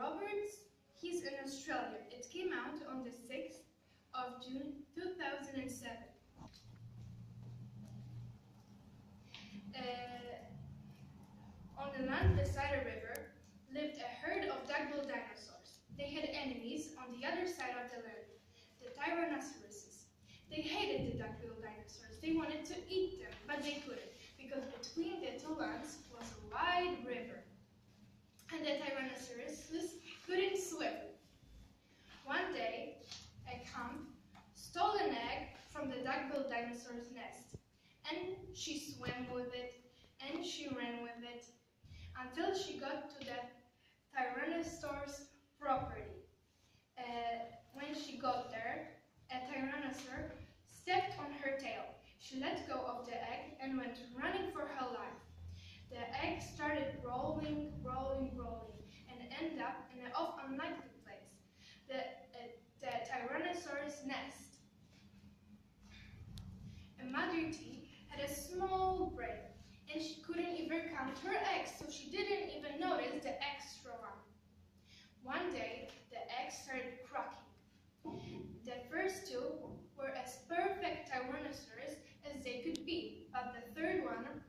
Roberts. He's in Australia. It came out on the 6th of June 2007. On the land beside a river lived a herd of duck-billed dinosaurs. They had enemies on the other side of the land, the tyrannosauruses. They hated the duck-billed dinosaurs. They wanted to eat them, but they couldn't, because between the two lands was a wide river, and the tyrannosauruses couldn't swim. One day, a camp stole an egg from the duck-billed dinosaur's nest, and she swam with it, and she ran with it, until she got to the tyrannosaur's property. When she got there, a tyrannosaur stepped on her tail. She let go of the egg and went running for her life. The egg started rolling, and ended up in an unlikely place, the Tyrannosaurus nest. And Mother T had a small brain, and she couldn't even count her eggs, so she didn't even notice the extra one. One day, the eggs started cracking. The first two were as perfect Tyrannosaurs as they could be, but the third one,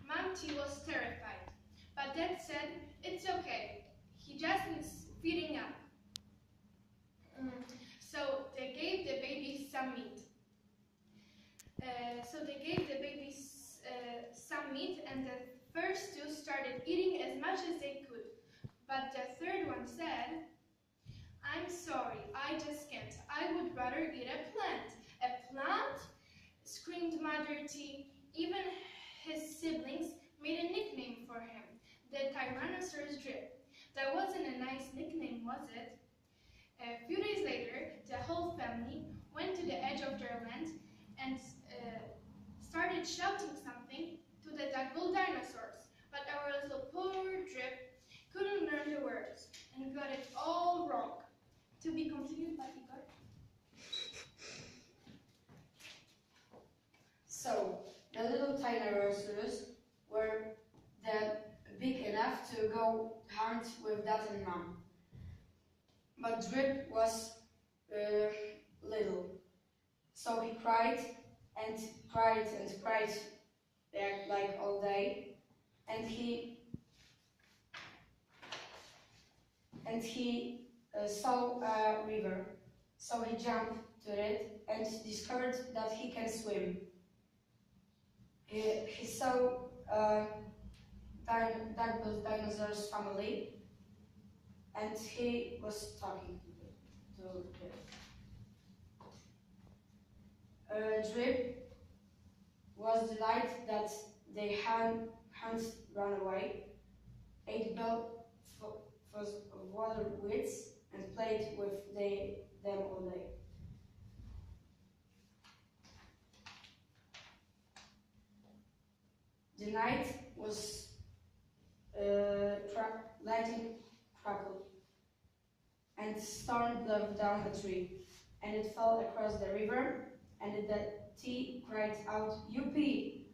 Mom T was terrified. But Dad said, "It's okay, he just needs feeding up." So they gave the babies some meat. And the first two started eating as much as they could. But the third one said, "I'm sorry, I just can't. I would rather eat a plant." "A plant?" screamed Mother T. Even his siblings made a nickname for him, the Tyrannosaurus Drip. That wasn't a nice nickname, was it? A few days later, the whole family went to the edge of their land and started shouting something to the duck-billed dinosaurs. But our little poor Drip couldn't learn the words and got it all wrong. To be continued by Igor. So, the little Tyrannosaurus were big enough to go hunt with Dad and Mom. But Drip was little, so he cried and cried and cried like all day, and he saw a river, so he jumped to it and discovered that he can swim. He saw duck-billed dinosaurs family, and he was talking to them. Drip was delighted that they hadn't run away, ate bowls of water weeds, and played with them all day. The night was lightning crackled, and storm blew down a tree, and it fell across the river, and the T cried out, "Yuppie!"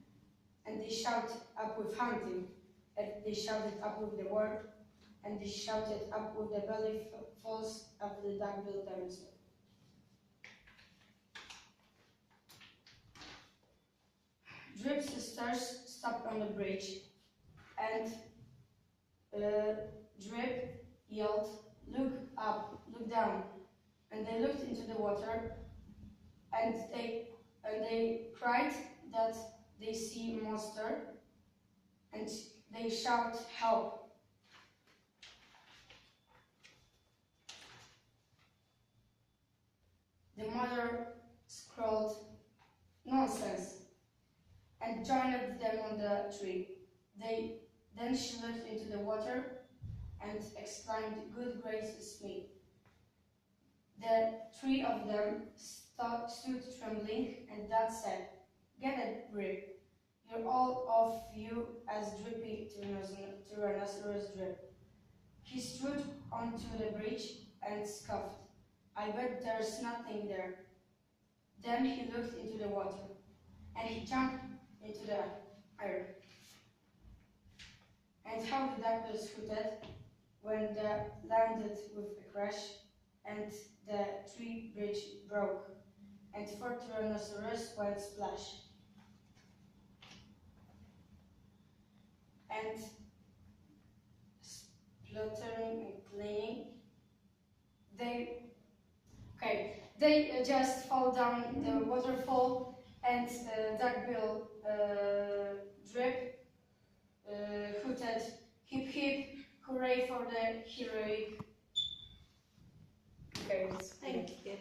And they shouted up with hunting, and they shouted up with the word, and they shouted up with the belly falls of the duck-billed dinosaur. Drip's sisters stopped on the bridge, and Drip yelled, "Look up, look down." And they looked into the water, and they cried that they see a monster, and they shout, "Help!" The mother screamed, "Nonsense!" and joined them on the tree. Then she looked into the water and exclaimed, "Good gracious me." The three of them stood trembling, and Dad said, "Get a grip. You're all of you as drippy Tyrannosaurus Drip." He stood onto the bridge and scoffed, "I bet there's nothing there." Then he looked into the water, and he jumped into the air. And how the duckbills hooted when the landed with a crash and the tree bridge broke, and 4 tyrannosaurs went splash. And spluttering and cleaning, they just fall down the waterfall, and duckbill drip hooted, hip hip, hooray for the heroic. Okay, Thank you.